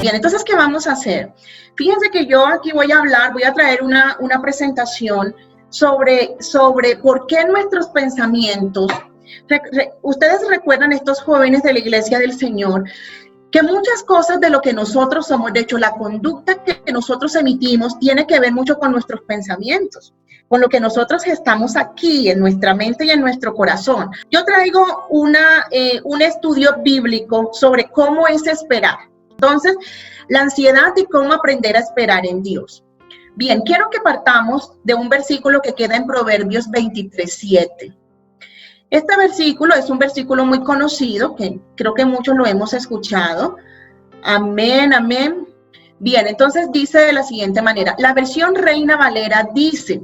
Bien, entonces, ¿qué vamos a hacer? Fíjense que yo aquí voy a traer una presentación sobre por qué nuestros pensamientos, ustedes recuerdan, estos jóvenes de la Iglesia del Señor, que muchas cosas de lo que nosotros somos, de hecho la conducta que nosotros emitimos tiene que ver mucho con nuestros pensamientos, con lo que nosotros estamos aquí en nuestra mente y en nuestro corazón. Yo traigo un estudio bíblico sobre cómo es esperar. Entonces, la ansiedad y cómo aprender a esperar en Dios. Bien, quiero que partamos de un versículo que queda en Proverbios 23:7. Este versículo es un versículo muy conocido, que creo que muchos lo hemos escuchado. Amén, amén. Bien, entonces dice de la siguiente manera. La versión Reina Valera dice,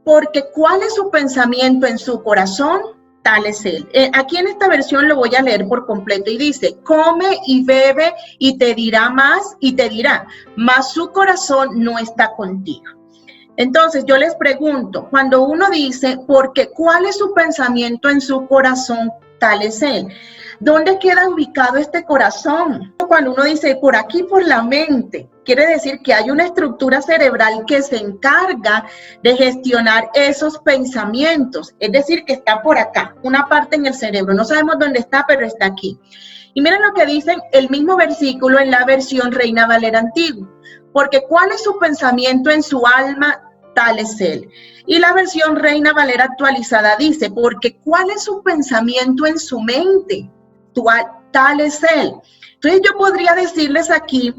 porque ¿cuál es su pensamiento en su corazón? Tal es él. Aquí en esta versión lo voy a leer por completo y dice, come y bebe y te dirá más y te dirá, mas su corazón no está contigo. Entonces yo les pregunto, cuando uno dice, porque ¿cuál es su pensamiento en su corazón? Tal es él. ¿Dónde queda ubicado este corazón? Cuando uno dice, por aquí, por la mente, quiere decir que hay una estructura cerebral que se encarga de gestionar esos pensamientos. Es decir, que está por acá, una parte en el cerebro. No sabemos dónde está, pero está aquí. Y miren lo que dice el mismo versículo en la versión Reina Valera antigua. Porque ¿cuál es su pensamiento en su alma? Tal es él. Y la versión Reina Valera actualizada dice, porque ¿cuál es su pensamiento en su mente? Tal es él. Entonces yo podría decirles aquí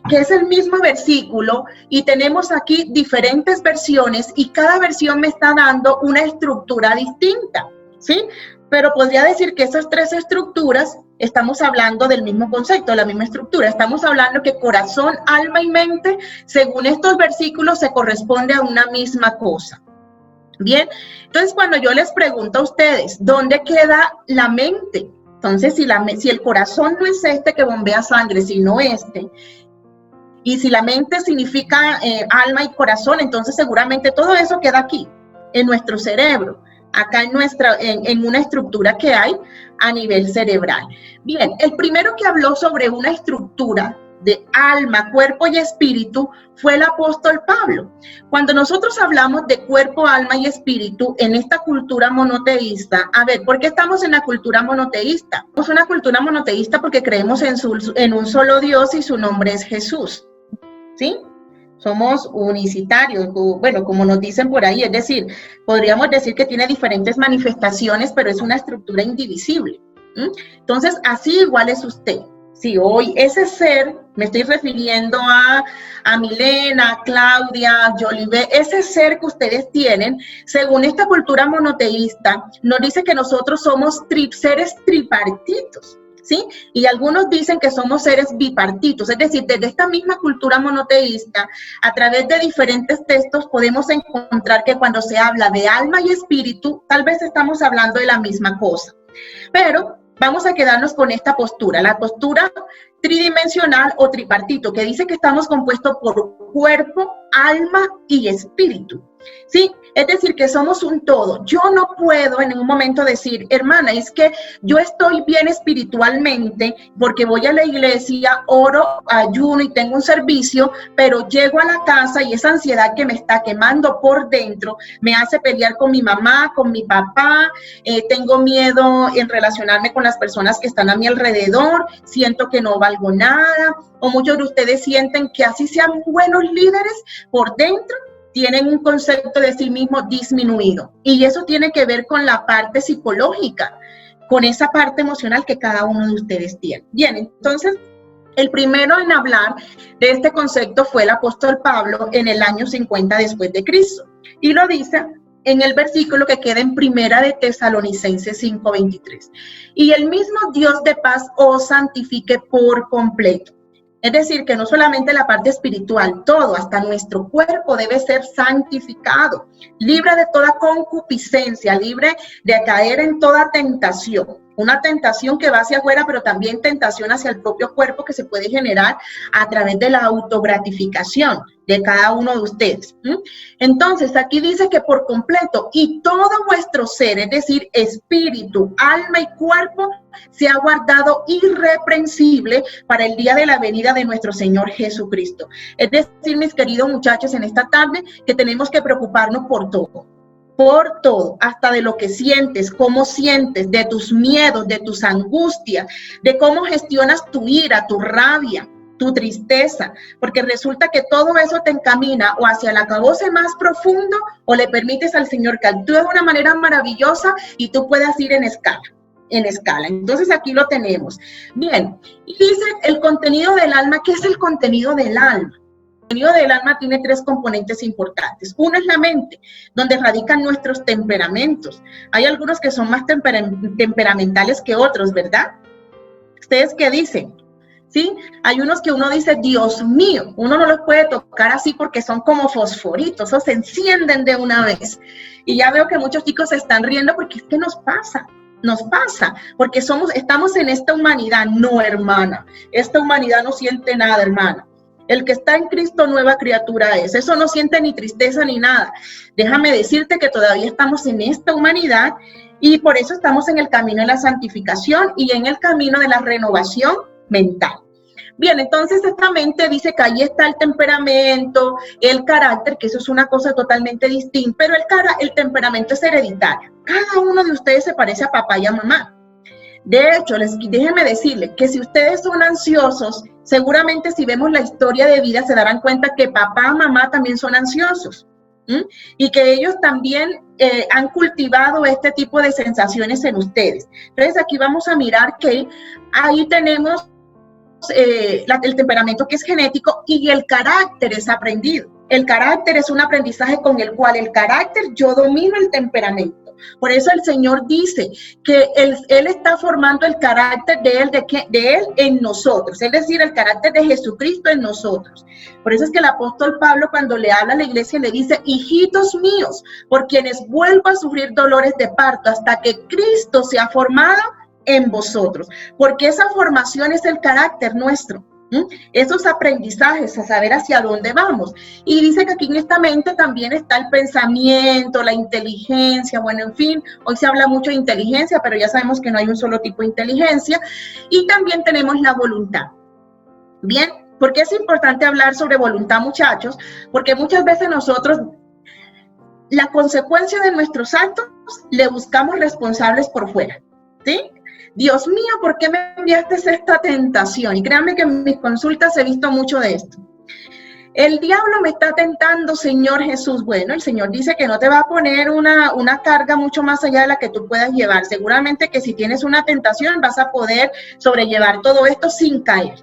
que es el mismo versículo y tenemos aquí diferentes versiones y cada versión me está dando una estructura distinta, ¿sí? Pero podría decir que esas tres estructuras, estamos hablando del mismo concepto, la misma estructura. Estamos hablando que corazón, alma y mente, según estos versículos, se corresponde a una misma cosa. Bien, entonces cuando yo les pregunto a ustedes, ¿dónde queda la mente? Entonces, si el corazón no es este que bombea sangre, sino este, y si la mente significa alma y corazón, entonces seguramente todo eso queda aquí, en nuestro cerebro, acá en una estructura que hay a nivel cerebral. Bien, el primero que habló sobre una estructura de alma, cuerpo y espíritu fue el apóstol Pablo. Cuando nosotros hablamos de cuerpo, alma y espíritu en esta cultura monoteísta, a ver, ¿por qué estamos en la cultura monoteísta? Somos una cultura monoteísta porque creemos en un solo Dios y su nombre es Jesús, ¿sí? Somos unicitarios, bueno, como nos dicen por ahí, es decir, podríamos decir que tiene diferentes manifestaciones, pero es una estructura indivisible. Entonces, así igual es usted. Si hoy ese ser, me estoy refiriendo a Milena, a Claudia, a Jolivet, ese ser que ustedes tienen, según esta cultura monoteísta, nos dice que nosotros somos seres tripartitos, ¿sí? Y algunos dicen que somos seres bipartitos, es decir, desde esta misma cultura monoteísta, a través de diferentes textos podemos encontrar que cuando se habla de alma y espíritu, tal vez estamos hablando de la misma cosa. Pero vamos a quedarnos con esta postura, la postura tridimensional o tripartito, que dice que estamos compuestos por cuerpo, alma y espíritu, ¿sí? Es decir, que somos un todo. Yo no puedo en un momento decir, hermana, es que yo estoy bien espiritualmente porque voy a la iglesia, oro, ayuno y tengo un servicio, pero llego a la casa y esa ansiedad que me está quemando por dentro me hace pelear con mi mamá, con mi papá, tengo miedo en relacionarme con las personas que están a mi alrededor, siento que no valgo nada, o muchos de ustedes sienten que así sean buenos líderes, por dentro tienen un concepto de sí mismo disminuido. Y eso tiene que ver con la parte psicológica, con esa parte emocional que cada uno de ustedes tiene. Bien, entonces, el primero en hablar de este concepto fue el apóstol Pablo en el año 50 después de Cristo. Y lo dice en el versículo que queda en Primera de Tesalonicenses 5:23. Y el mismo Dios de paz os santifique por completo. Es decir, que no solamente la parte espiritual, todo, hasta nuestro cuerpo debe ser santificado, libre de toda concupiscencia, libre de caer en toda tentación. una tentación que va hacia afuera, pero también tentación hacia el propio cuerpo que se puede generar a través de la autogratificación de cada uno de ustedes. Entonces, aquí dice que por completo y todo vuestro ser, es decir, espíritu, alma y cuerpo, se ha guardado irreprensible para el día de la venida de nuestro Señor Jesucristo. Es decir, mis queridos muchachos, en esta tarde que tenemos que preocuparnos por todo, hasta de lo que sientes, cómo sientes, de tus miedos, de tus angustias, de cómo gestionas tu ira, tu rabia, tu tristeza, porque resulta que todo eso te encamina o hacia el acabose más profundo o le permites al Señor que actúe de una manera maravillosa y tú puedas ir en escala. Entonces aquí lo tenemos. Bien, y dice el contenido del alma. ¿Qué es el contenido del alma? El contenido del alma tiene 3 componentes importantes. Uno es la mente, donde radican nuestros temperamentos. Hay algunos que son más temperamentales que otros, ¿verdad? ¿Ustedes qué dicen? ¿Sí? Hay unos que uno dice, Dios mío, uno no los puede tocar así porque son como fosforitos, o se encienden de una vez. Y ya veo que muchos chicos se están riendo porque es que nos pasa, porque estamos en esta humanidad. No, hermana, esta humanidad no siente nada, hermana. El que está en Cristo, nueva criatura es. Eso no siente ni tristeza ni nada. Déjame decirte que todavía estamos en esta humanidad y por eso estamos en el camino de la santificación y en el camino de la renovación mental. Bien, entonces esta mente dice que ahí está el temperamento, el carácter, que eso es una cosa totalmente distinta, pero el temperamento es hereditario. Cada uno de ustedes se parece a papá y a mamá. De hecho, déjenme decirles que si ustedes son ansiosos, seguramente si vemos la historia de vida se darán cuenta que papá, mamá también son ansiosos. Y que ellos también han cultivado este tipo de sensaciones en ustedes. Entonces aquí vamos a mirar que ahí tenemos el temperamento que es genético y el carácter es aprendido. El carácter es un aprendizaje con el cual yo domino el temperamento. Por eso el Señor dice que Él está formando el carácter de Él en nosotros, es decir, el carácter de Jesucristo en nosotros. Por eso es que el apóstol Pablo, cuando le habla a la iglesia, le dice, hijitos míos, por quienes vuelvo a sufrir dolores de parto hasta que Cristo se ha formado en vosotros, porque esa formación es el carácter nuestro. Esos aprendizajes, a saber hacia dónde vamos. Y dice que aquí en esta mente también está el pensamiento, la inteligencia, bueno, en fin, hoy se habla mucho de inteligencia, pero ya sabemos que no hay un solo tipo de inteligencia. Y también tenemos la voluntad. Bien, ¿por qué es importante hablar sobre voluntad, muchachos? Porque muchas veces nosotros, la consecuencia de nuestros actos, le buscamos responsables por fuera, ¿sí? Dios mío, ¿por qué me enviaste esta tentación? Y créanme que en mis consultas he visto mucho de esto. El diablo me está tentando, Señor Jesús. Bueno, el Señor dice que no te va a poner una carga mucho más allá de la que tú puedas llevar. Seguramente que si tienes una tentación vas a poder sobrellevar todo esto sin caer.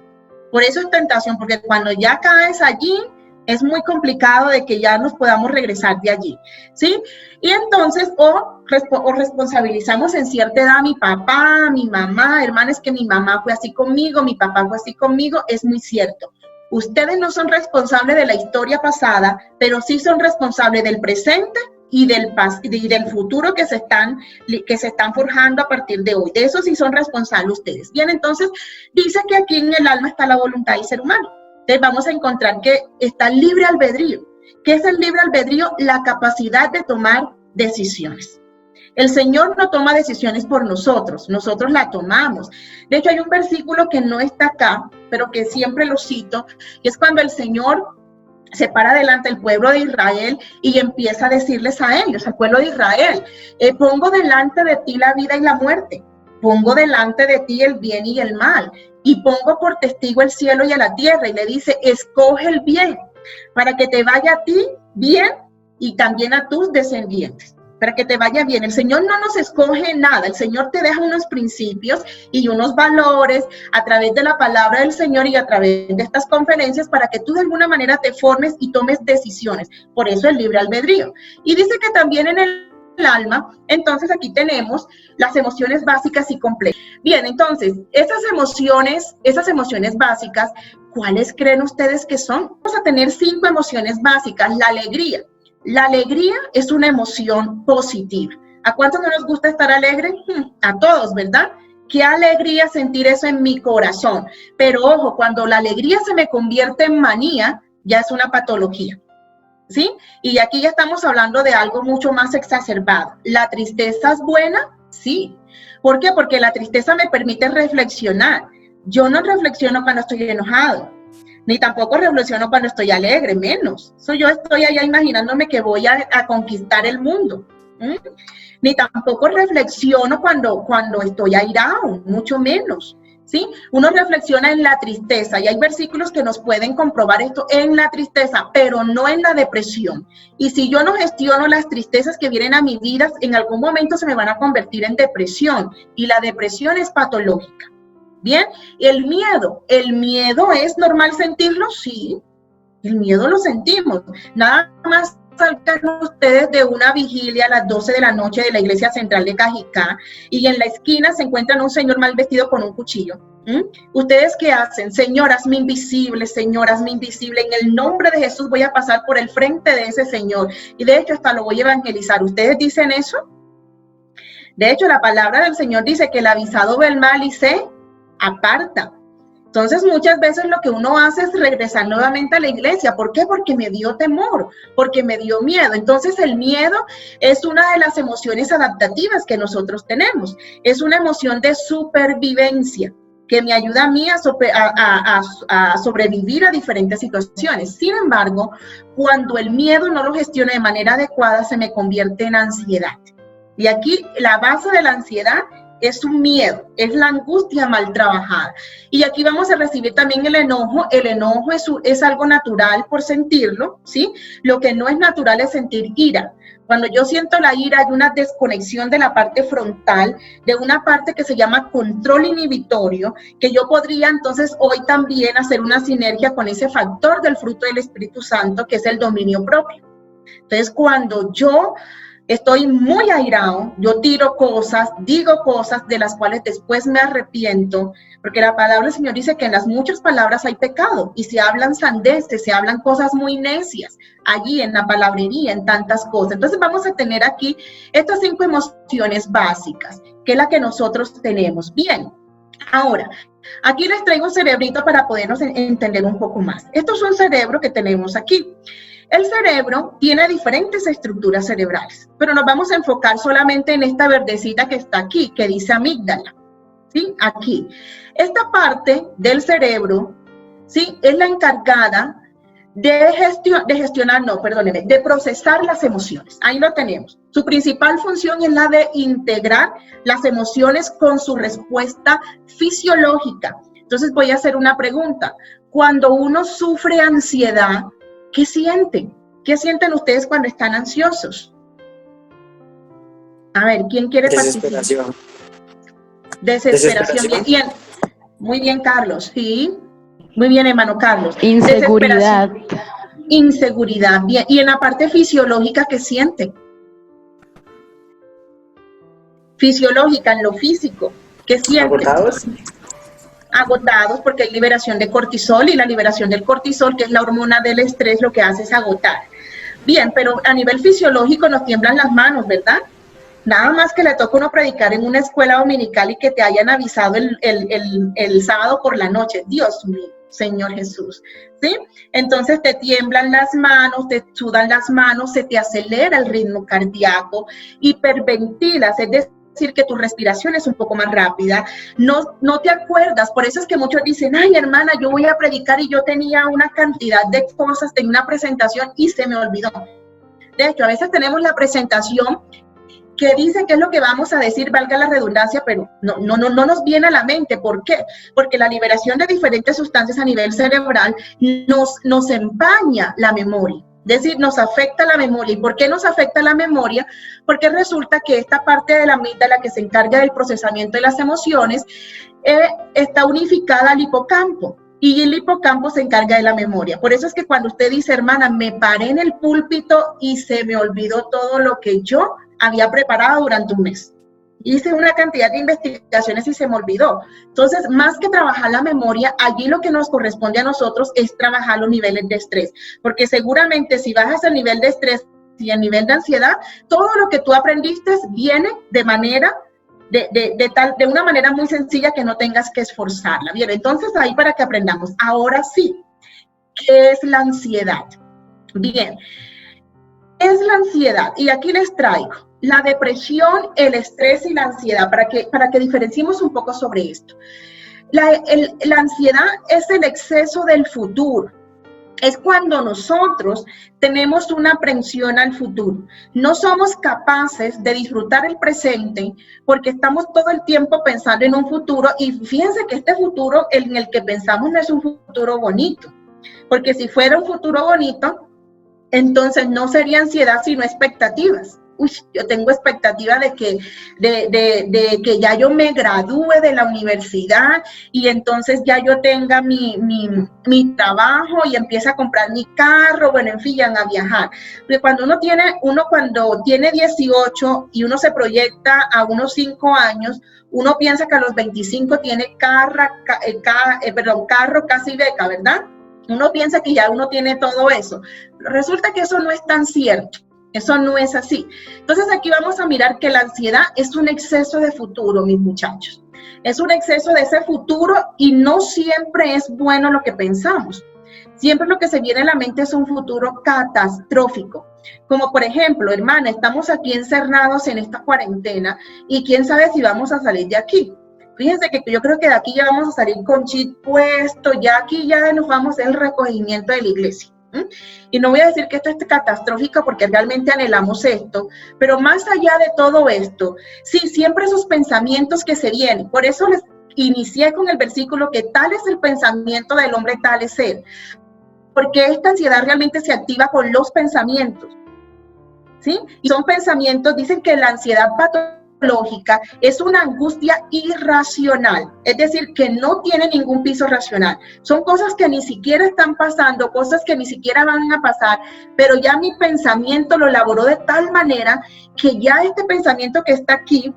Por eso es tentación, porque cuando ya caes allí, es muy complicado de que ya nos podamos regresar de allí, ¿sí? Y entonces, o responsabilizamos en cierta edad a mi papá, a mi mamá, hermanas, que mi mamá fue así conmigo, mi papá fue así conmigo, es muy cierto. Ustedes no son responsables de la historia pasada, pero sí son responsables del presente y del futuro que se están forjando a partir de hoy. De eso sí son responsables ustedes. Bien, entonces, dice que aquí en el alma está la voluntad del ser humano. Entonces vamos a encontrar que está el libre albedrío. ¿Qué es el libre albedrío? La capacidad de tomar decisiones. El Señor no toma decisiones por nosotros la tomamos. De hecho, hay un versículo que no está acá, pero que siempre lo cito, y es cuando el Señor se para delante del pueblo de Israel y empieza a decirles a ellos, al pueblo de Israel, pongo delante de ti la vida y la muerte, pongo delante de ti el bien y el mal, y pongo por testigo el cielo y a la tierra, y le dice, escoge el bien, para que te vaya a ti bien y también a tus descendientes, para que te vaya bien. El Señor no nos escoge nada, el Señor te deja unos principios y unos valores a través de la palabra del Señor y a través de estas conferencias para que tú de alguna manera te formes y tomes decisiones. Por eso el libre albedrío. Y dice que también en el alma, entonces aquí tenemos las emociones básicas y complejas. Bien, entonces, esas emociones básicas, ¿cuáles creen ustedes que son? Vamos a tener 5 emociones básicas. La alegría. La alegría es una emoción positiva. ¿A cuántos no nos gusta estar alegre? A todos, ¿verdad? Qué alegría sentir eso en mi corazón. Pero ojo, cuando la alegría se me convierte en manía, ya es una patología, ¿sí? Y aquí ya estamos hablando de algo mucho más exacerbado. ¿La tristeza es buena? Sí. ¿Por qué? Porque la tristeza me permite reflexionar. Yo no reflexiono cuando estoy enojado, ni tampoco reflexiono cuando estoy alegre, menos. Yo estoy allá imaginándome que voy a conquistar el mundo. Ni tampoco reflexiono cuando estoy airado, mucho menos, ¿sí? Uno reflexiona en la tristeza y hay versículos que nos pueden comprobar esto en la tristeza, pero no en la depresión. Y si yo no gestiono las tristezas que vienen a mi vida, en algún momento se me van a convertir en depresión y la depresión es patológica. Bien, el miedo es normal sentirlo, sí, el miedo lo sentimos, nada más salgan ustedes de una vigilia a las 12 de la noche de la iglesia central de Cajicá y en la esquina se encuentran un señor mal vestido con un cuchillo. ¿Ustedes qué hacen? Señor, hazme invisible, en el nombre de Jesús voy a pasar por el frente de ese señor y de hecho hasta lo voy a evangelizar. ¿Ustedes dicen eso? De hecho, la palabra del Señor dice que el avisado ve el mal y se aparta. Entonces, muchas veces lo que uno hace es regresar nuevamente a la iglesia. ¿Por qué? Porque me dio temor, porque me dio miedo. Entonces, el miedo es una de las emociones adaptativas que nosotros tenemos. Es una emoción de supervivencia que me ayuda a mí a sobrevivir a diferentes situaciones. Sin embargo, cuando el miedo no lo gestiono de manera adecuada, se me convierte en ansiedad. Y aquí la base de la ansiedad es un miedo, es la angustia mal trabajada. Y aquí vamos a recibir también el enojo. El enojo es algo natural por sentirlo, ¿sí? Lo que no es natural es sentir ira. Cuando yo siento la ira hay una desconexión de la parte frontal, de una parte que se llama control inhibitorio, que yo podría entonces hoy también hacer una sinergia con ese factor del fruto del Espíritu Santo, que es el dominio propio. Entonces, cuando yo estoy muy airado, yo tiro cosas, digo cosas de las cuales después me arrepiento, porque la palabra del Señor dice que en las muchas palabras hay pecado, y se hablan sandeces, se hablan cosas muy necias, allí en la palabrería, en tantas cosas. Entonces vamos a tener aquí estas 5 emociones básicas, que es la que nosotros tenemos. Bien, ahora, aquí les traigo un cerebrito para podernos entender un poco más. Esto es un cerebro que tenemos aquí. El cerebro tiene diferentes estructuras cerebrales, pero nos vamos a enfocar solamente en esta verdecita que está aquí, que dice amígdala, ¿sí? Aquí. Esta parte del cerebro, ¿sí? Es la encargada de procesar las emociones. Ahí lo tenemos. Su principal función es la de integrar las emociones con su respuesta fisiológica. Entonces voy a hacer una pregunta. Cuando uno sufre ansiedad, ¿qué sienten? ¿Qué sienten ustedes cuando están ansiosos? A ver, ¿quién quiere participar? Desesperación. Bien. Muy bien, Carlos. Sí. Muy bien, hermano Carlos. Inseguridad. Inseguridad. Bien. ¿Y en la parte fisiológica qué sienten? Fisiológica, en lo físico. ¿Qué sienten? Agotados porque hay liberación de cortisol y la liberación del cortisol, que es la hormona del estrés, lo que hace es agotar. Bien, pero a nivel fisiológico nos tiemblan las manos, ¿verdad? Nada más que le toca uno predicar en una escuela dominical y que te hayan avisado el sábado por la noche. Dios mío, Señor Jesús, ¿sí? Entonces te tiemblan las manos, te sudan las manos, se te acelera el ritmo cardíaco, hiperventilas, es decir, que tu respiración es un poco más rápida, no te acuerdas. Por eso es que muchos dicen, ay hermana, yo voy a predicar y yo tenía una cantidad de cosas, tenía una presentación y se me olvidó. De hecho, a veces tenemos la presentación que dice qué es lo que vamos a decir, valga la redundancia, pero no nos viene a la mente. ¿Por qué? Porque la liberación de diferentes sustancias a nivel cerebral nos empaña la memoria. Es decir, nos afecta la memoria. ¿Y por qué nos afecta la memoria? Porque resulta que esta parte de la amígdala que se encarga del procesamiento de las emociones está unificada al hipocampo. Y el hipocampo se encarga de la memoria. Por eso es que cuando usted dice, hermana, me paré en el púlpito y se me olvidó todo lo que yo había preparado durante un mes. Hice una cantidad de investigaciones y se me olvidó. Entonces, más que trabajar la memoria, allí lo que nos corresponde a nosotros es trabajar los niveles de estrés. Porque seguramente si bajas el nivel de estrés y el nivel de ansiedad, todo lo que tú aprendiste viene de manera de una manera muy sencilla que no tengas que esforzarla. Bien, entonces ahí para que aprendamos. Ahora sí, ¿qué es la ansiedad? Bien, es la ansiedad, y aquí les traigo la depresión, el estrés y la ansiedad, para que diferenciemos un poco sobre esto. La ansiedad es el exceso del futuro. Es cuando nosotros tenemos una aprensión al futuro. No somos capaces de disfrutar el presente porque estamos todo el tiempo pensando en un futuro, y fíjense que este futuro en el que pensamos no es un futuro bonito, porque si fuera un futuro bonito, entonces no sería ansiedad sino expectativas. Uy, yo tengo expectativa de que ya yo me gradúe de la universidad y entonces ya yo tenga mi trabajo y empiece a comprar mi carro, bueno, en fin, a viajar. Porque cuando cuando tiene 18 y uno se proyecta a unos 5 años, uno piensa que a los 25 tiene carro, casi beca, ¿verdad? Uno piensa que ya uno tiene todo eso. Resulta que eso no es tan cierto. Eso no es así. Entonces aquí vamos a mirar que la ansiedad es un exceso de futuro, mis muchachos. Es un exceso de ese futuro y no siempre es bueno lo que pensamos. Siempre lo que se viene a la mente es un futuro catastrófico. Como por ejemplo, hermana, estamos aquí encerrados en esta cuarentena y quién sabe si vamos a salir de aquí. Fíjense que yo creo que de aquí ya vamos a salir con chip puesto, ya aquí ya nos vamos al recogimiento de la iglesia. Y no voy a decir que esto es catastrófico porque realmente anhelamos esto, pero más allá de todo esto, sí, siempre esos pensamientos que se vienen. Por eso les inicié con el versículo que tal es el pensamiento del hombre, tal es él. Porque esta ansiedad realmente se activa con los pensamientos, ¿sí? Y son pensamientos, dicen que la ansiedad patológica es una angustia irracional, es decir, que no tiene ningún piso racional. Son cosas que ni siquiera están pasando, cosas que ni siquiera van a pasar, pero ya mi pensamiento lo elaboró de tal manera que ya este pensamiento que está aquí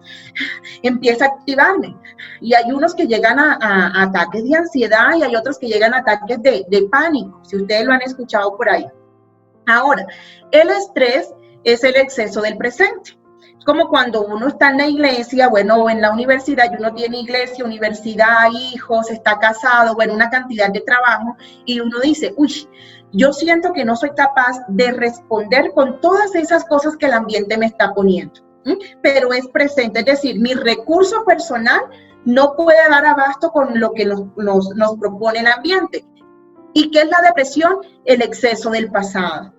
empieza a activarme. Y hay unos que llegan a ataques de ansiedad y hay otros que llegan a ataques de pánico, si ustedes lo han escuchado por ahí. Ahora, el estrés es el exceso del presente. Es como cuando uno está en la iglesia, bueno, o en la universidad, y uno tiene iglesia, universidad, hijos, está casado, bueno, una cantidad de trabajo, y uno dice, uy, yo siento que no soy capaz de responder con todas esas cosas que el ambiente me está poniendo. Pero es presente, es decir, mi recurso personal no puede dar abasto con lo que nos propone el ambiente. ¿Y qué es la depresión? El exceso del pasado.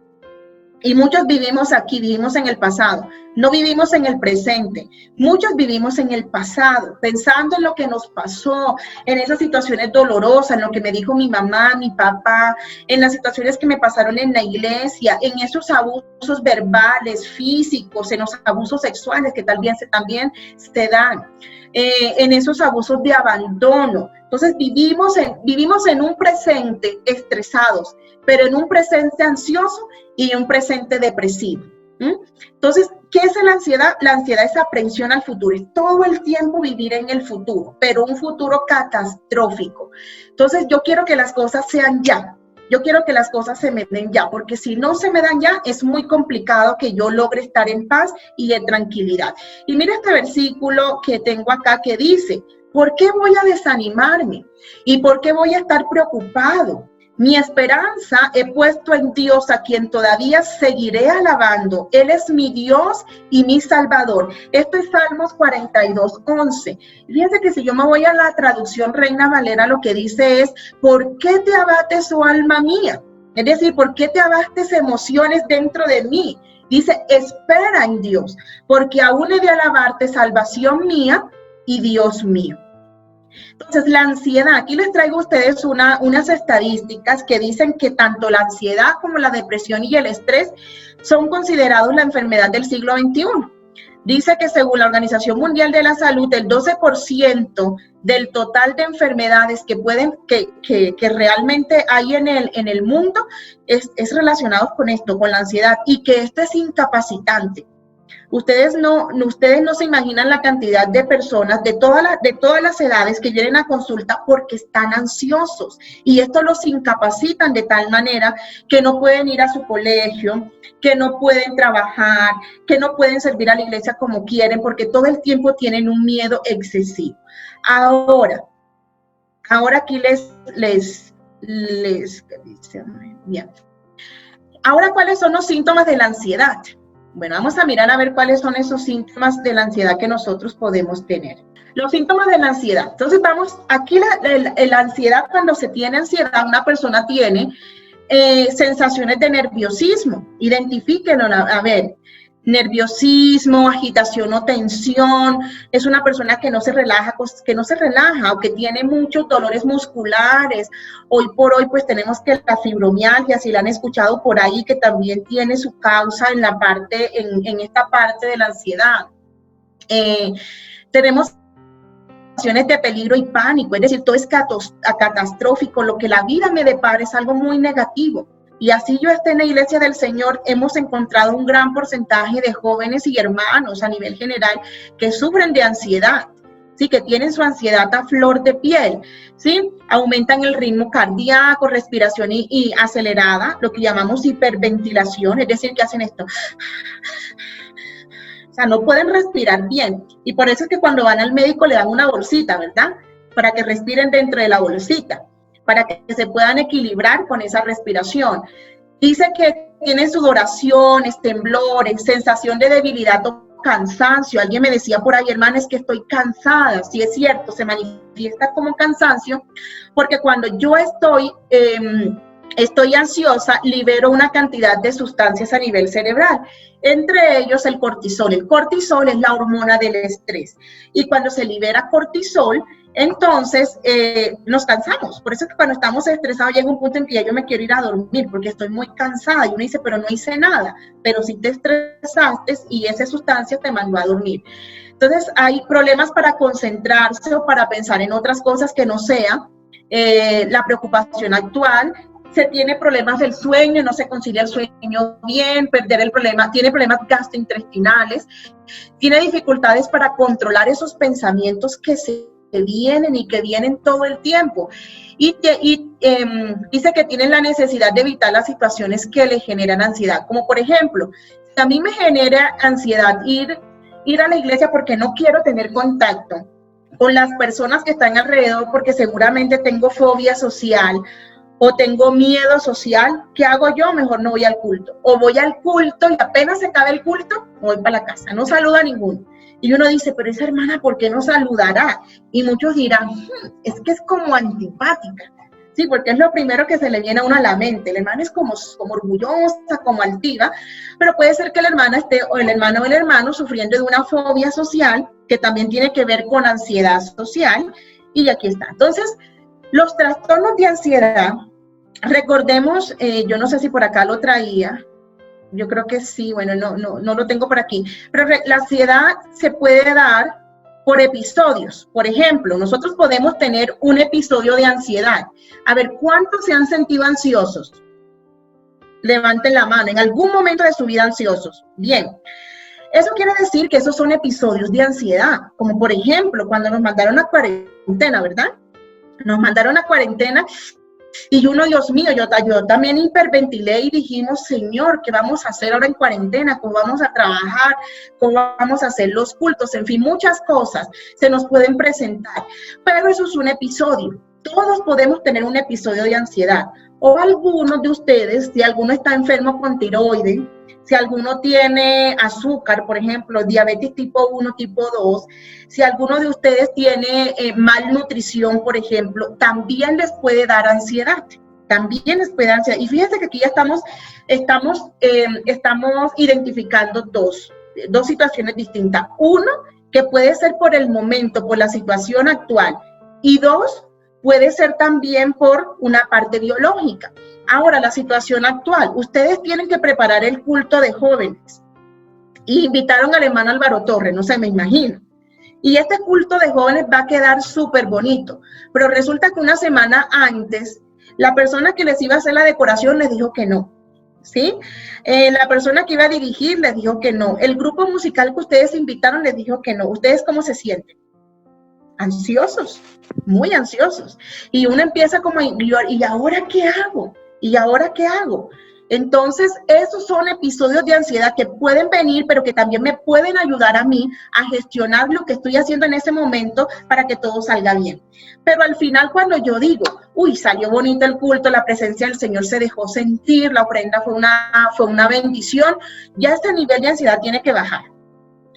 Y muchos vivimos aquí, vivimos en el pasado, no vivimos en el presente. Muchos vivimos en el pasado, pensando en lo que nos pasó, en esas situaciones dolorosas, en lo que me dijo mi mamá, mi papá, en las situaciones que me pasaron en la iglesia, en esos abusos verbales, físicos, en los abusos sexuales que también se dan, en esos abusos de abandono. Entonces vivimos en un presente estresados, pero en un presente ansioso y un presente depresivo. Entonces, ¿qué es la ansiedad? La ansiedad es aprensión al futuro, es todo el tiempo vivir en el futuro, pero un futuro catastrófico. Entonces, yo quiero que las cosas sean ya, yo quiero que las cosas se me den ya, porque si no se me dan ya, es muy complicado que yo logre estar en paz y en tranquilidad. Y mira este versículo que tengo acá que dice, ¿por qué voy a desanimarme? ¿Y por qué voy a estar preocupado? Mi esperanza he puesto en Dios, a quien todavía seguiré alabando. Él es mi Dios y mi Salvador. Esto es Salmos 42:11. Fíjense que si yo me voy a la traducción Reina Valera, lo que dice es, ¿por qué te abates, oh alma mía? Es decir, ¿por qué te abates emociones dentro de mí? Dice, espera en Dios, porque aún he de alabarte, salvación mía y Dios mío. Entonces, la ansiedad, aquí les traigo a ustedes unas estadísticas que dicen que tanto la ansiedad como la depresión y el estrés son considerados la enfermedad del siglo XXI. Dice que según la Organización Mundial de la Salud, el 12% del total de enfermedades que realmente hay en el mundo es relacionado con esto, con la ansiedad, y que esto es incapacitante. Ustedes no se imaginan la cantidad de personas de todas las edades que vienen a consulta porque están ansiosos y esto los incapacitan de tal manera que no pueden ir a su colegio, que no pueden trabajar, que no pueden servir a la iglesia como quieren porque todo el tiempo tienen un miedo excesivo. Ahora aquí bien. Ahora, ¿cuáles son los síntomas de la ansiedad? Bueno, vamos a mirar a ver cuáles son esos síntomas de la ansiedad que nosotros podemos tener. Los síntomas de la ansiedad. Entonces, aquí la ansiedad, cuando se tiene ansiedad, una persona tiene sensaciones de nerviosismo. Identifíquenlo, a ver, nerviosismo, agitación o tensión, es una persona que no se relaja o que tiene muchos dolores musculares. Hoy por hoy pues tenemos que la fibromialgia, si la han escuchado por ahí, que también tiene su causa en esta parte de la ansiedad. Tenemos situaciones de peligro y pánico, es decir, todo es catastrófico, lo que la vida me depara es algo muy negativo. Y así yo esté en la iglesia del Señor, hemos encontrado un gran porcentaje de jóvenes y hermanos a nivel general que sufren de ansiedad, ¿sí? Que tienen su ansiedad a flor de piel, ¿sí? Aumentan el ritmo cardíaco, respiración y acelerada, lo que llamamos hiperventilación, es decir, que hacen esto. O sea, no pueden respirar bien. Y por eso es que cuando van al médico le dan una bolsita, ¿verdad? Para que respiren dentro de la bolsita, para que se puedan equilibrar con esa respiración. Dice que tienen sudoraciones, temblores, sensación de debilidad o cansancio. Alguien me decía por ahí, hermana, es que estoy cansada. Sí, es cierto, se manifiesta como cansancio, porque cuando yo estoy ansiosa, libero una cantidad de sustancias a nivel cerebral, entre ellos el cortisol. El cortisol es la hormona del estrés. Y cuando se libera cortisol, entonces nos cansamos. Por eso es que cuando estamos estresados llega un punto en que ya yo me quiero ir a dormir porque estoy muy cansada. Y uno dice, pero no hice nada. Pero sí te estresaste y esa sustancia te mandó a dormir. Entonces hay problemas para concentrarse o para pensar en otras cosas que no sea la preocupación actual. Se tiene problemas del sueño, no se concilia el sueño bien, tiene problemas gastrointestinales, tiene dificultades para controlar esos pensamientos que se vienen y que vienen todo el tiempo. Y dice que tienen la necesidad de evitar las situaciones que le generan ansiedad, como por ejemplo, si a mí me genera ansiedad ir a la iglesia porque no quiero tener contacto con las personas que están alrededor porque seguramente tengo fobia social o tengo miedo social, ¿qué hago yo? Mejor no voy al culto. O voy al culto y apenas se acabe el culto, voy para la casa, no saludo a ninguno. Y uno dice, pero esa hermana, ¿por qué no saludará? Y muchos dirán, es que es como antipática. Sí, porque es lo primero que se le viene a uno a la mente. La hermana es como orgullosa, como altiva, pero puede ser que la hermana esté, o el hermano sufriendo de una fobia social, que también tiene que ver con ansiedad social, y aquí está. Entonces, los trastornos de ansiedad, recordemos, yo no sé si por acá lo traía, yo creo que sí, bueno, no lo tengo por aquí, pero la ansiedad se puede dar por episodios. Por ejemplo, nosotros podemos tener un episodio de ansiedad. A ver, ¿cuántos se han sentido ansiosos? Levanten la mano, en algún momento de su vida ansiosos. Bien, eso quiere decir que esos son episodios de ansiedad, como por ejemplo, cuando nos mandaron a cuarentena, ¿verdad? Nos mandaron a cuarentena y uno, Dios mío, yo también hiperventilé y dijimos, Señor, ¿qué vamos a hacer ahora en cuarentena? ¿Cómo vamos a trabajar? ¿Cómo vamos a hacer los cultos? En fin, muchas cosas se nos pueden presentar, pero eso es un episodio. Todos podemos tener un episodio de ansiedad. O algunos de ustedes, si alguno está enfermo con tiroides, si alguno tiene azúcar, por ejemplo, diabetes tipo 1, tipo 2, si alguno de ustedes tiene malnutrición, por ejemplo, también les puede dar ansiedad. También les puede dar ansiedad. Y fíjense que aquí ya estamos identificando dos situaciones distintas. Uno, que puede ser por el momento, por la situación actual. Y dos, puede ser también por una parte biológica. Ahora, la situación actual, ustedes tienen que preparar el culto de jóvenes. Y invitaron al hermano Álvaro Torres, no sé, me imagino. Y este culto de jóvenes va a quedar súper bonito. Pero resulta que una semana antes, la persona que les iba a hacer la decoración les dijo que no. ¿sí? La persona que iba a dirigir les dijo que no. El grupo musical que ustedes invitaron les dijo que no. ¿Ustedes cómo se sienten? Ansiosos, muy ansiosos. Y uno empieza como, ¿y ahora qué hago? ¿Y ahora qué hago? Entonces, esos son episodios de ansiedad que pueden venir, pero que también me pueden ayudar a mí a gestionar lo que estoy haciendo en ese momento para que todo salga bien. Pero al final, cuando yo digo, uy, salió bonito el culto, la presencia del Señor se dejó sentir, la ofrenda fue una bendición, ya este nivel de ansiedad tiene que bajar.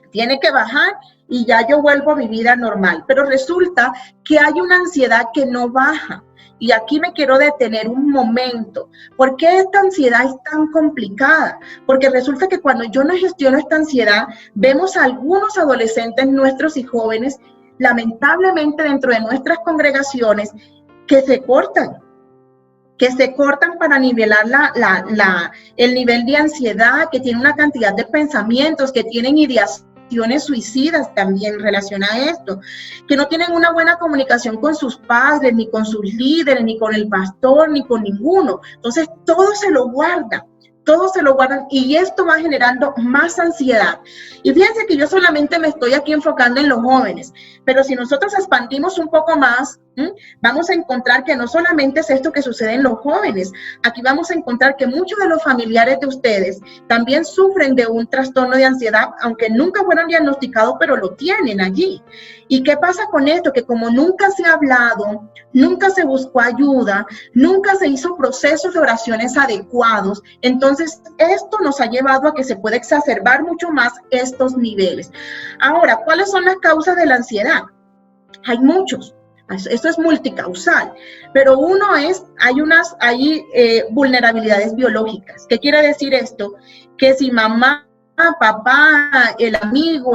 Tiene que bajar y ya yo vuelvo a mi vida normal. Pero resulta que hay una ansiedad que no baja. Y aquí me quiero detener un momento. ¿Por qué esta ansiedad es tan complicada? Porque resulta que cuando yo no gestiono esta ansiedad, vemos a algunos adolescentes nuestros y jóvenes, lamentablemente dentro de nuestras congregaciones, que se cortan para nivelar el nivel de ansiedad, que tienen una cantidad de pensamientos, que tienen ideaciones suicidas también relacionadas a esto, que no tienen una buena comunicación con sus padres, ni con sus líderes, ni con el pastor, ni con ninguno. Entonces, todo se lo guardan y esto va generando más ansiedad. Y fíjense que yo solamente me estoy aquí enfocando en los jóvenes, pero si nosotros expandimos un poco más, vamos a encontrar que no solamente es esto que sucede en los jóvenes, aquí vamos a encontrar que muchos de los familiares de ustedes también sufren de un trastorno de ansiedad, aunque nunca fueron diagnosticados, pero lo tienen allí. ¿Y qué pasa con esto? Que como nunca se ha hablado, nunca se buscó ayuda, nunca se hizo procesos de oraciones adecuados, entonces esto nos ha llevado a que se pueda exacerbar mucho más estos niveles. Ahora, ¿cuáles son las causas de la ansiedad? Hay muchos. Esto es multicausal, pero uno es, hay vulnerabilidades biológicas. ¿Qué quiere decir esto? Que si mamá, papá, el amigo,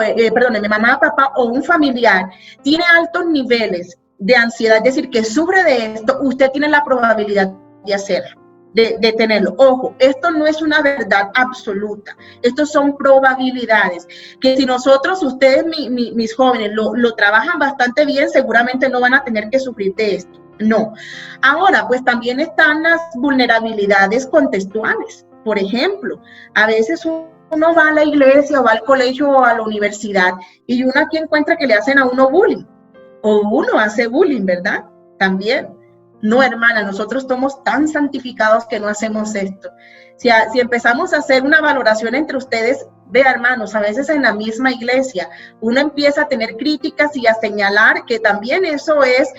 mamá, papá o un familiar tiene altos niveles de ansiedad, es decir, que sufre de esto, usted tiene la probabilidad de hacerlo. De tenerlo. Ojo, esto no es una verdad absoluta, estos son probabilidades, que si nosotros, ustedes, mis jóvenes, lo trabajan bastante bien, seguramente no van a tener que sufrir de esto, no. Ahora, pues también están las vulnerabilidades contextuales, por ejemplo, a veces uno va a la iglesia o va al colegio o a la universidad y uno aquí encuentra que le hacen a uno bullying, o uno hace bullying, ¿verdad? También. No, hermana, nosotros somos tan santificados que no hacemos esto. Si empezamos a hacer una valoración entre ustedes, vea, hermanos, a veces en la misma iglesia uno empieza a tener críticas y a señalar que también eso es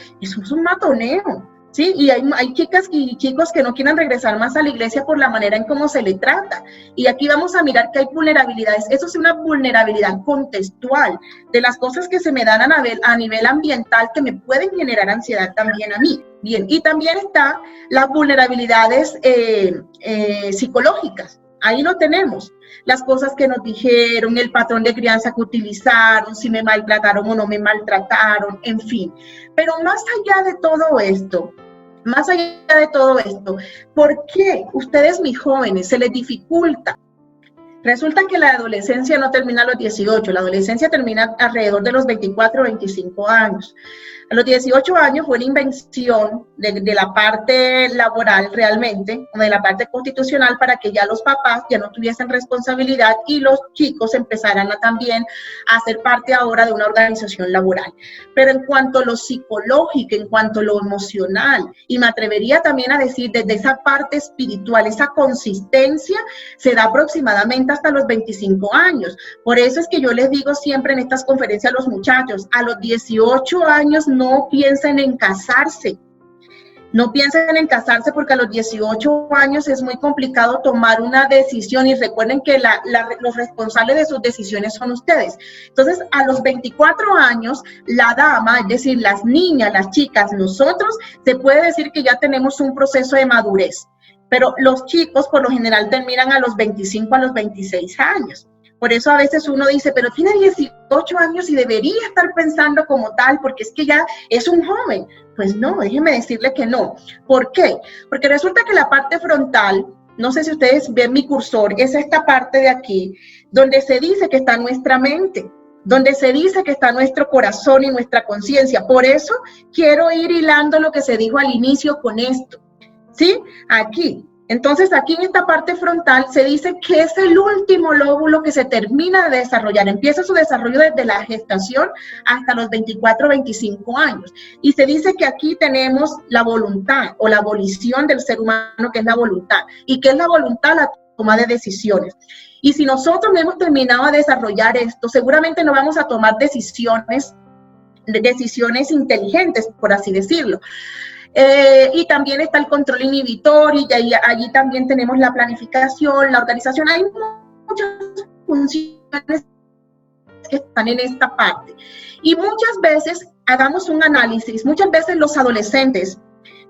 un matoneo, ¿sí? Y hay chicas y chicos que no quieren regresar más a la iglesia por la manera en cómo se le trata. Y aquí vamos a mirar que hay vulnerabilidades. Eso es una vulnerabilidad contextual de las cosas que se me dan a nivel ambiental que me pueden generar ansiedad también a mí. Bien, y también están las vulnerabilidades psicológicas. Ahí lo tenemos. Las cosas que nos dijeron, el patrón de crianza que utilizaron, si me maltrataron o no me maltrataron, en fin. Pero más allá de todo esto, ¿por qué ustedes, mis jóvenes, se les dificulta? Resulta que la adolescencia no termina a los 18, la adolescencia termina alrededor de los 24 o 25 años. A los 18 años fue una invención de la parte laboral realmente, o de la parte constitucional, para que ya los papás ya no tuviesen responsabilidad y los chicos empezaran también a ser parte ahora de una organización laboral. Pero en cuanto a lo psicológico, en cuanto a lo emocional, y me atrevería también a decir desde esa parte espiritual, esa consistencia se da aproximadamente hasta los 25 años. Por eso es que yo les digo siempre en estas conferencias a los muchachos, a los 18 años no piensen en casarse. No piensen en casarse porque a los 18 años es muy complicado tomar una decisión y recuerden que los responsables de sus decisiones son ustedes. Entonces, a los 24 años, la dama, es decir, las niñas, las chicas, nosotros, se puede decir que ya tenemos un proceso de madurez. Pero los chicos por lo general terminan a los 25, a los 26 años. Por eso a veces uno dice, pero tiene 18 años y debería estar pensando como tal, porque es que ya es un joven. Pues no, déjenme decirle que no. ¿Por qué? Porque resulta que la parte frontal, no sé si ustedes ven mi cursor, es esta parte de aquí, donde se dice que está nuestra mente, donde se dice que está nuestro corazón y nuestra conciencia. Por eso quiero ir hilando lo que se dijo al inicio con esto. ¿Sí? Aquí. Entonces, aquí en esta parte frontal se dice que es el último lóbulo que se termina de desarrollar. Empieza su desarrollo desde la gestación hasta los 24 o 25 años. Y se dice que aquí tenemos la voluntad o la volición del ser humano, que es la voluntad. ¿Y qué es la voluntad? La toma de decisiones. Y si nosotros no hemos terminado de desarrollar esto, seguramente no vamos a tomar decisiones inteligentes, por así decirlo. Y también está el control inhibitorio, y allí también tenemos la planificación, la organización. Hay muchas funciones que están en esta parte. Y muchas veces, hagamos un análisis, muchas veces los adolescentes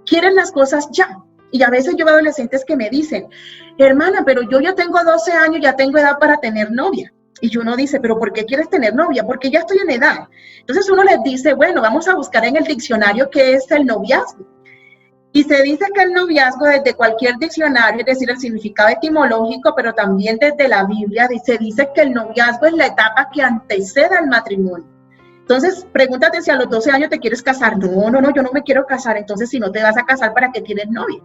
quieren las cosas ya. Y a veces yo veo adolescentes que me dicen, hermana, pero yo ya tengo 12 años, ya tengo edad para tener novia. Y uno dice, ¿pero por qué quieres tener novia? Porque ya estoy en edad. Entonces uno les dice, bueno, vamos a buscar en el diccionario qué es el noviazgo. Y se dice que el noviazgo, desde cualquier diccionario, es decir, el significado etimológico, pero también desde la Biblia, se dice que el noviazgo es la etapa que antecede al matrimonio. Entonces, pregúntate si a los 12 años te quieres casar. No, yo no me quiero casar. Entonces, si no te vas a casar, ¿para qué tienes novia?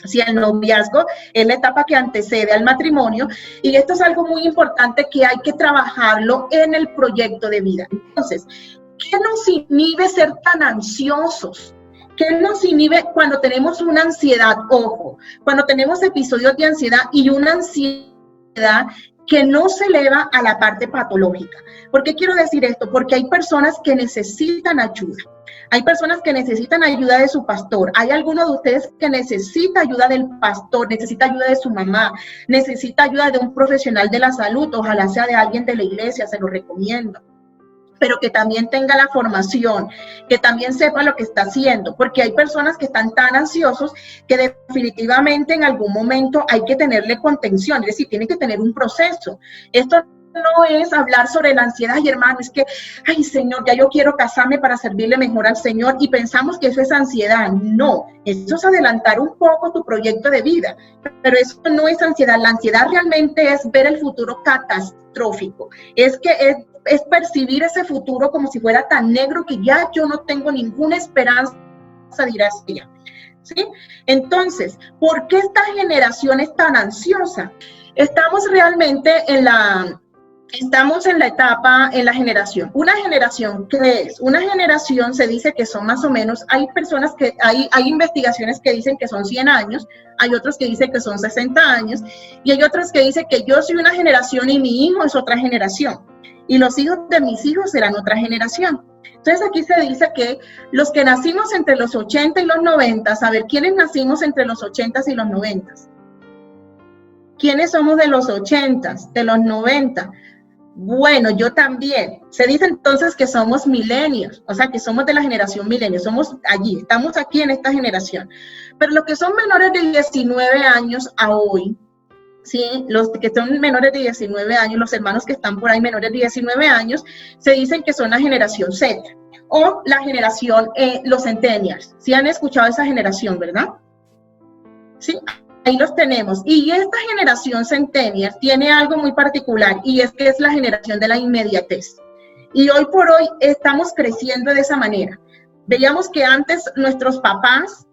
Si el noviazgo es la etapa que antecede al matrimonio, y esto es algo muy importante que hay que trabajarlo en el proyecto de vida. Entonces, ¿qué nos inhibe ser tan ansiosos? ¿Qué nos inhibe cuando tenemos una ansiedad? Ojo, cuando tenemos episodios de ansiedad y una ansiedad que no se eleva a la parte patológica. ¿Por qué quiero decir esto? Porque hay personas que necesitan ayuda. Hay personas que necesitan ayuda de su pastor. Hay alguno de ustedes que necesita ayuda del pastor, necesita ayuda de su mamá, necesita ayuda de un profesional de la salud, ojalá sea de alguien de la iglesia, se lo recomiendo. Pero que también tenga la formación, que también sepa lo que está haciendo, porque hay personas que están tan ansiosos que definitivamente en algún momento hay que tenerle contención, es decir, tiene que tener un proceso. Esto no es hablar sobre la ansiedad, y hermano, es que, ay Señor, ya yo quiero casarme para servirle mejor al Señor, y pensamos que eso es ansiedad. No, eso es adelantar un poco tu proyecto de vida, pero eso no es ansiedad. La ansiedad realmente es ver el futuro catastrófico, es percibir ese futuro como si fuera tan negro que ya yo no tengo ninguna esperanza de ir hacia allá. ¿Sí? Entonces, ¿por qué esta generación es tan ansiosa? Estamos realmente en la etapa, en la generación. Una generación, ¿qué es? Una generación se dice que son más o menos, hay investigaciones que dicen que son 100 años, hay otros que dicen que son 60 años, y hay otros que dicen que yo soy una generación y mi hijo es otra generación, y los hijos de mis hijos serán otra generación. Entonces aquí se dice que los que nacimos entre los 80 y los 90, a ver, ¿quiénes nacimos entre los 80 y los 90? ¿Quiénes somos de los 80, de los 90? Bueno, yo también. Se dice entonces que somos milenios, o sea, que somos de la generación milenio, somos allí, estamos aquí en esta generación. Pero los que son menores de 19 años a hoy, ¿sí? Los que son menores de 19 años, los hermanos que están por ahí menores de 19 años, se dicen que son la generación Z o la generación, los centennials. ¿Sí han escuchado esa generación, verdad? Sí. Ahí los tenemos. Y esta generación centennial tiene algo muy particular, y es que es la generación de la inmediatez. Y hoy por hoy estamos creciendo de esa manera. Veíamos que antes nuestros papás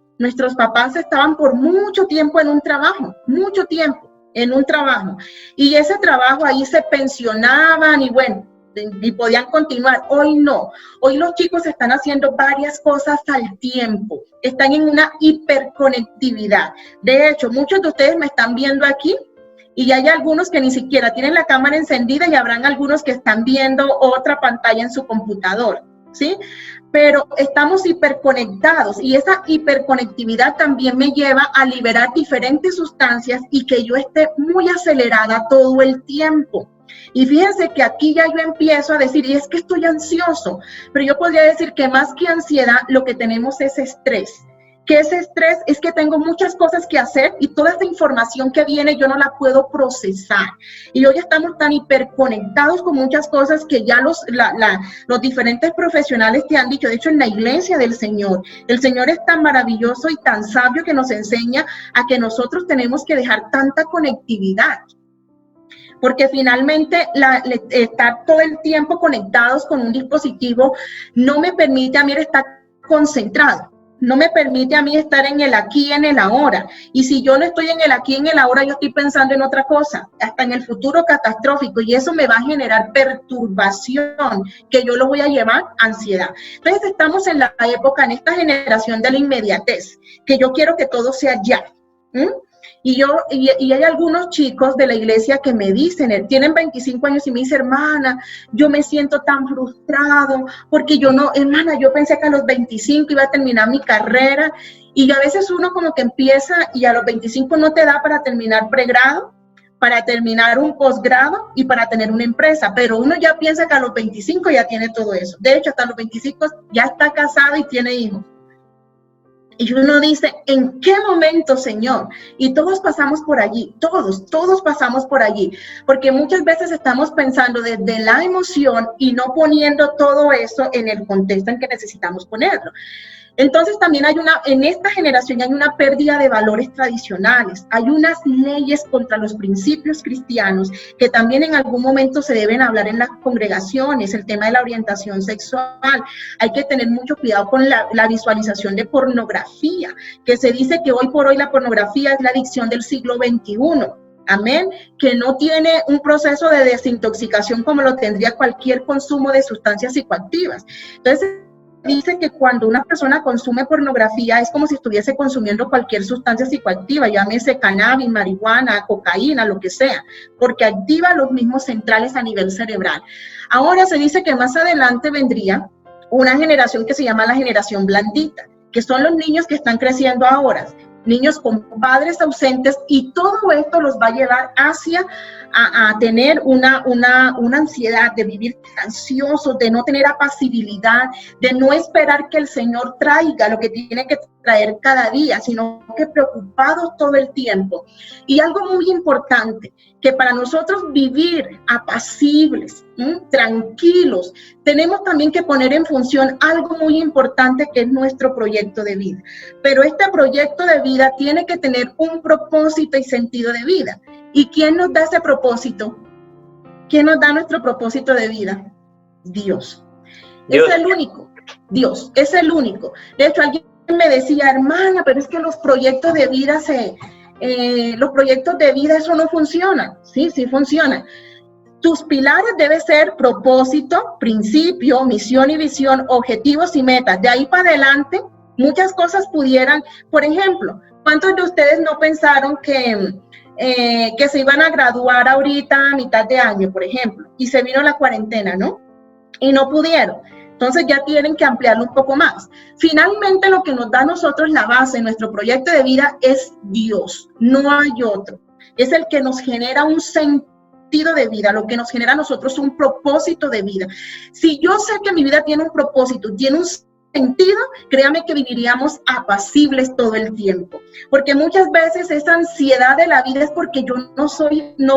estaban por mucho tiempo en un trabajo, mucho tiempo en un trabajo. Y ese trabajo ahí se pensionaban y bueno, y podían continuar. Hoy no. Hoy los chicos están haciendo varias cosas al tiempo. Están en una hiperconectividad. De hecho, muchos de ustedes me están viendo aquí y hay algunos que ni siquiera tienen la cámara encendida, y habrán algunos que están viendo otra pantalla en su computador, ¿sí? Pero estamos hiperconectados, y esa hiperconectividad también me lleva a liberar diferentes sustancias y que yo esté muy acelerada todo el tiempo. Y fíjense que aquí ya yo empiezo a decir, y es que estoy ansioso, pero yo podría decir que más que ansiedad, lo que tenemos es estrés. Que ese estrés es que tengo muchas cosas que hacer y toda esta información que viene yo no la puedo procesar. Y hoy estamos tan hiperconectados con muchas cosas que ya los diferentes profesionales te han dicho. De hecho, en la iglesia del Señor, el Señor es tan maravilloso y tan sabio que nos enseña a que nosotros tenemos que dejar tanta conectividad. Porque finalmente estar todo el tiempo conectados con un dispositivo no me permite a mí estar concentrado. no me permite a mí estar en el aquí y en el ahora. Y si yo no estoy en el aquí y en el ahora, yo estoy pensando en otra cosa, hasta en el futuro catastrófico, y eso me va a generar perturbación, que yo lo voy a llevar a ansiedad. Entonces estamos en la época, en esta generación de la inmediatez, que yo quiero que todo sea ya. Y hay algunos chicos de la iglesia que me dicen, tienen 25 años y me dicen, hermana, yo me siento tan frustrado porque hermana, yo pensé que a los 25 iba a terminar mi carrera, y a veces uno como que empieza y a los 25 no te da para terminar pregrado, para terminar un posgrado y para tener una empresa, pero uno ya piensa que a los 25 ya tiene todo eso. De hecho, hasta los 25 ya está casado y tiene hijos. Y uno dice, ¿en qué momento, Señor? Y todos pasamos por allí, todos pasamos por allí, porque muchas veces estamos pensando desde la emoción y no poniendo todo eso en el contexto en que necesitamos ponerlo. Entonces también en esta generación hay una pérdida de valores tradicionales, hay unas leyes contra los principios cristianos que también en algún momento se deben hablar en las congregaciones, el tema de la orientación sexual, hay que tener mucho cuidado con la visualización de pornografía, que se dice que hoy por hoy la pornografía es la adicción del siglo XXI. Amén, que no tiene un proceso de desintoxicación como lo tendría cualquier consumo de sustancias psicoactivas. Entonces, dice que cuando una persona consume pornografía es como si estuviese consumiendo cualquier sustancia psicoactiva, llámese cannabis, marihuana, cocaína, lo que sea, porque activa los mismos centrales a nivel cerebral. Ahora se dice que más adelante vendría una generación que se llama la generación blandita, que son los niños que están creciendo ahora, niños con padres ausentes, y todo esto los va a llevar hacia a tener una ansiedad, de vivir ansiosos, de no tener apacibilidad, de no esperar que el Señor traiga lo que tiene que traer cada día, sino que preocupados todo el tiempo. Y algo muy importante, que para nosotros vivir apacibles, tranquilos, tenemos también que poner en función algo muy importante, que es nuestro proyecto de vida. Pero este proyecto de vida tiene que tener un propósito y sentido de vida. ¿Y quién nos da ese propósito? ¿Quién nos da nuestro propósito de vida? Dios. Es el único. Dios es el único. De hecho, alguien me decía, hermana, pero es que los proyectos de vida eso no funciona. Sí, sí funciona. Tus pilares deben ser propósito, principio, misión y visión, objetivos y metas. De ahí para adelante, muchas cosas pudieran, por ejemplo, ¿cuántos de ustedes no pensaron que se iban a graduar ahorita a mitad de año, por ejemplo, y se vino la cuarentena, ¿no? Y no pudieron. Entonces ya tienen que ampliarlo un poco más. Finalmente, lo que nos da a nosotros la base en nuestro proyecto de vida es Dios, no hay otro. Es el que nos genera un sentido de vida, lo que nos genera a nosotros un propósito de vida. Si yo sé que mi vida tiene un propósito, tiene un sentido, créame que viviríamos apacibles todo el tiempo, porque muchas veces esa ansiedad de la vida es porque yo no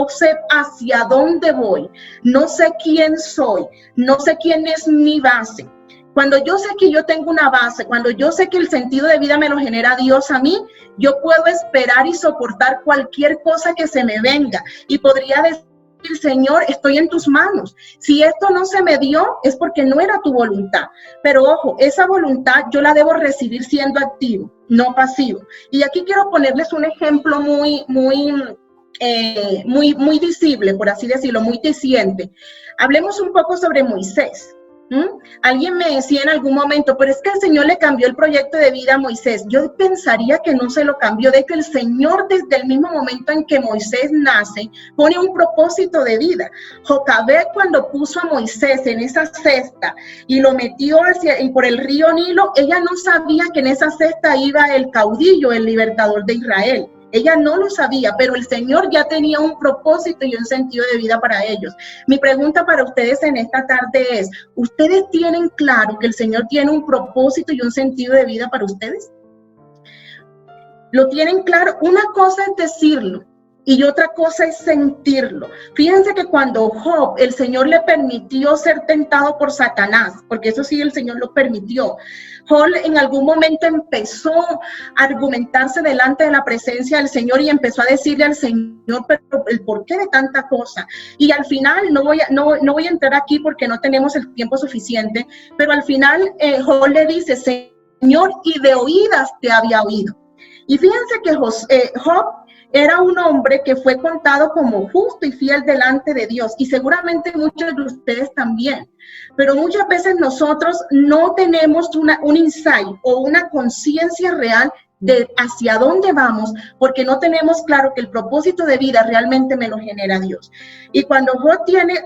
sé hacia dónde voy, no sé quién soy, no sé quién es mi base. Cuando yo sé que yo tengo una base, cuando yo sé que el sentido de vida me lo genera Dios a mí, yo puedo esperar y soportar cualquier cosa que se me venga, y podría decir, Señor, estoy en tus manos. Si esto no se me dio, es porque no era tu voluntad. Pero ojo, esa voluntad yo la debo recibir siendo activo, no pasivo. Y aquí quiero ponerles un ejemplo muy visible, por así decirlo, muy diciente. Hablemos un poco sobre Moisés. Alguien me decía en algún momento, pero es que el Señor le cambió el proyecto de vida a Moisés. Yo pensaría que no se lo cambió, de que el Señor desde el mismo momento en que Moisés nace, pone un propósito de vida. Jocabed, cuando puso a Moisés en esa cesta y lo metió por el río Nilo, ella no sabía que en esa cesta iba el caudillo, el libertador de Israel. Ella no lo sabía, pero el Señor ya tenía un propósito y un sentido de vida para ellos. Mi pregunta para ustedes en esta tarde es, ¿ustedes tienen claro que el Señor tiene un propósito y un sentido de vida para ustedes? ¿Lo tienen claro? Una cosa es decirlo y otra cosa es sentirlo. Fíjense que cuando Job, el Señor le permitió ser tentado por Satanás, porque eso sí el Señor lo permitió, Job en algún momento empezó a argumentarse delante de la presencia del Señor y empezó a decirle al Señor, pero el porqué de tanta cosa. Y al final, no voy a entrar aquí porque no tenemos el tiempo suficiente, pero al final Job le dice, Señor, y de oídas te había oído. Y fíjense que Job era un hombre que fue contado como justo y fiel delante de Dios, y seguramente muchos de ustedes también. Pero muchas veces nosotros no tenemos un insight o una conciencia real de hacia dónde vamos, porque no tenemos claro que el propósito de vida realmente me lo genera Dios. Y cuando Job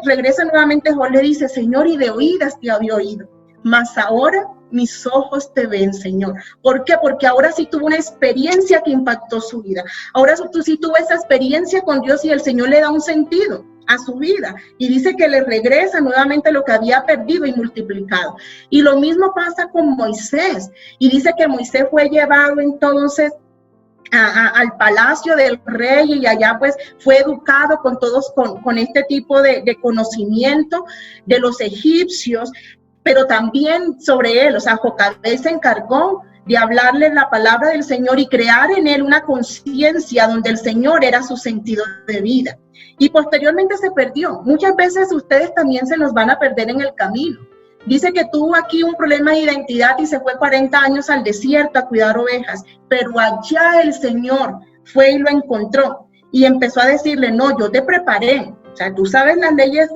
regresa nuevamente, Job le dice, Señor, y de oídas te había oído, mas ahora mis ojos te ven, Señor. ¿Por qué? Porque ahora sí tuvo una experiencia que impactó su vida. Ahora sí tuvo esa experiencia con Dios y el Señor le da un sentido a su vida y dice que le regresa nuevamente lo que había perdido y multiplicado. Y lo mismo pasa con Moisés, y dice que Moisés fue llevado entonces al palacio del rey, y allá pues fue educado con este tipo de conocimiento de los egipcios, pero también sobre él, o sea, Jocabed se encargó de hablarle la palabra del Señor y crear en él una conciencia donde el Señor era su sentido de vida. Y posteriormente se perdió. Muchas veces ustedes también se los van a perder en el camino. Dice que tuvo aquí un problema de identidad y se fue 40 años al desierto a cuidar ovejas, pero allá el Señor fue y lo encontró y empezó a decirle, no, yo te preparé. O sea, tú sabes las leyes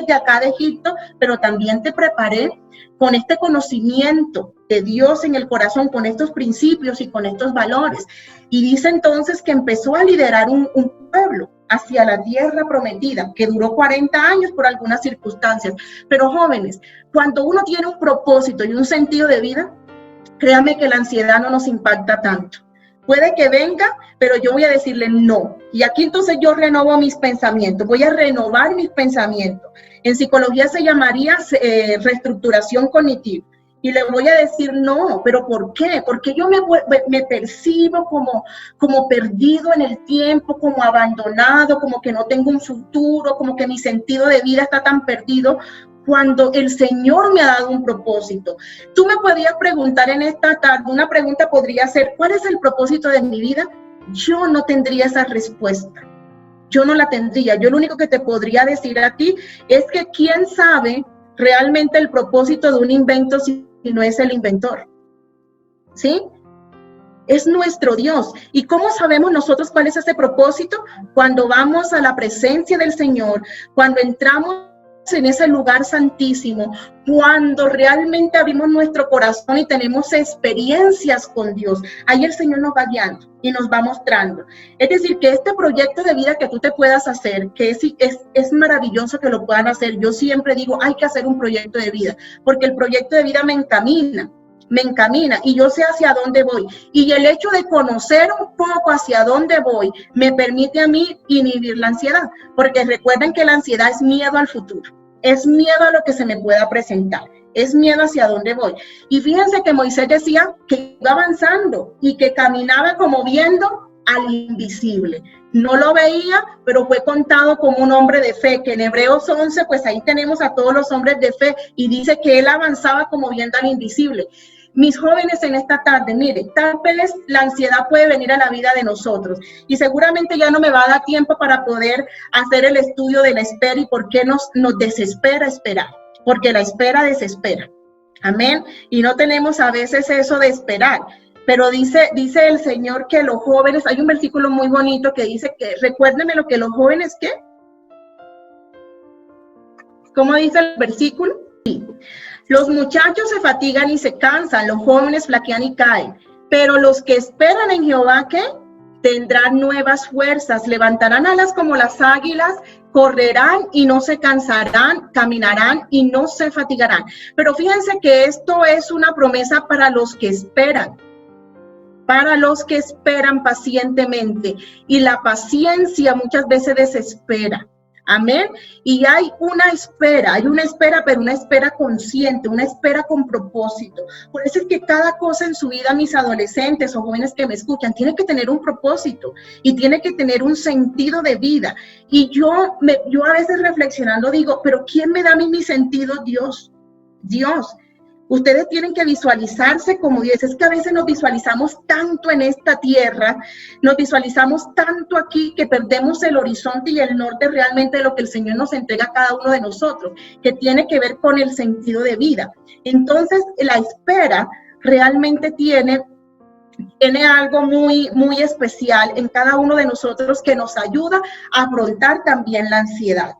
de acá de Egipto, pero también te preparé con este conocimiento de Dios en el corazón, con estos principios y con estos valores. Y dice entonces que empezó a liderar un pueblo hacia la tierra prometida, que duró 40 años por algunas circunstancias. Pero jóvenes, cuando uno tiene un propósito y un sentido de vida, créanme que la ansiedad no nos impacta tanto. Puede que venga, pero yo voy a decirle no. Y aquí entonces yo renovo mis pensamientos, voy a renovar mis pensamientos. En psicología se llamaría reestructuración cognitiva. Y le voy a decir no, pero ¿por qué? Porque yo me percibo como perdido en el tiempo, como abandonado, como que no tengo un futuro, como que mi sentido de vida está tan perdido, cuando el Señor me ha dado un propósito. Tú me podrías preguntar en esta tarde, una pregunta podría ser, ¿cuál es el propósito de mi vida? Yo no tendría esa respuesta. Yo no la tendría. Yo lo único que te podría decir a ti es que quién sabe realmente el propósito de un invento si no es el inventor. ¿Sí? Es nuestro Dios. ¿Y cómo sabemos nosotros cuál es ese propósito? Cuando vamos a la presencia del Señor, cuando entramos en ese lugar santísimo, cuando realmente abrimos nuestro corazón y tenemos experiencias con Dios, ahí el Señor nos va guiando y nos va mostrando. Es decir, que este proyecto de vida que tú te puedas hacer, que es maravilloso que lo puedan hacer. Yo siempre digo, hay que hacer un proyecto de vida, porque el proyecto de vida me encamina y yo sé hacia dónde voy. Y el hecho de conocer un poco hacia dónde voy me permite a mí inhibir la ansiedad, porque recuerden que la ansiedad es miedo al futuro, es miedo a lo que se me pueda presentar, es miedo hacia dónde voy. Y fíjense que Moisés decía que iba avanzando y que caminaba como viendo al invisible. No lo veía, pero fue contado como un hombre de fe, que en Hebreos 11, pues ahí tenemos a todos los hombres de fe, y dice que él avanzaba como viendo al invisible. Mis jóvenes en esta tarde, mire, tal vez la ansiedad puede venir a la vida de nosotros y seguramente ya no me va a dar tiempo para poder hacer el estudio de la espera y por qué nos desespera esperar, porque la espera desespera. Amén. Y no tenemos a veces eso de esperar. Pero dice el Señor que los jóvenes, hay un versículo muy bonito que dice que, recuérdenme lo que los jóvenes, ¿qué? ¿Cómo dice el versículo? Sí. Los muchachos se fatigan y se cansan, los jóvenes flaquean y caen, pero los que esperan en Jehová, ¿qué? Tendrán nuevas fuerzas, levantarán alas como las águilas, correrán y no se cansarán, caminarán y no se fatigarán. Pero fíjense que esto es una promesa para los que esperan pacientemente, y la paciencia muchas veces desespera. Amén. Y hay una espera, pero una espera consciente, una espera con propósito. Por eso es que cada cosa en su vida, mis adolescentes o jóvenes que me escuchan, tiene que tener un propósito y tiene que tener un sentido de vida. Y yo a veces reflexionando digo, pero ¿quién me da a mí mi sentido? Dios. Ustedes tienen que visualizarse como Dios. Es que a veces nos visualizamos tanto en esta tierra, nos visualizamos tanto aquí que perdemos el horizonte y el norte realmente de lo que el Señor nos entrega a cada uno de nosotros, que tiene que ver con el sentido de vida. Entonces, la espera realmente tiene algo muy especial en cada uno de nosotros que nos ayuda a afrontar también la ansiedad.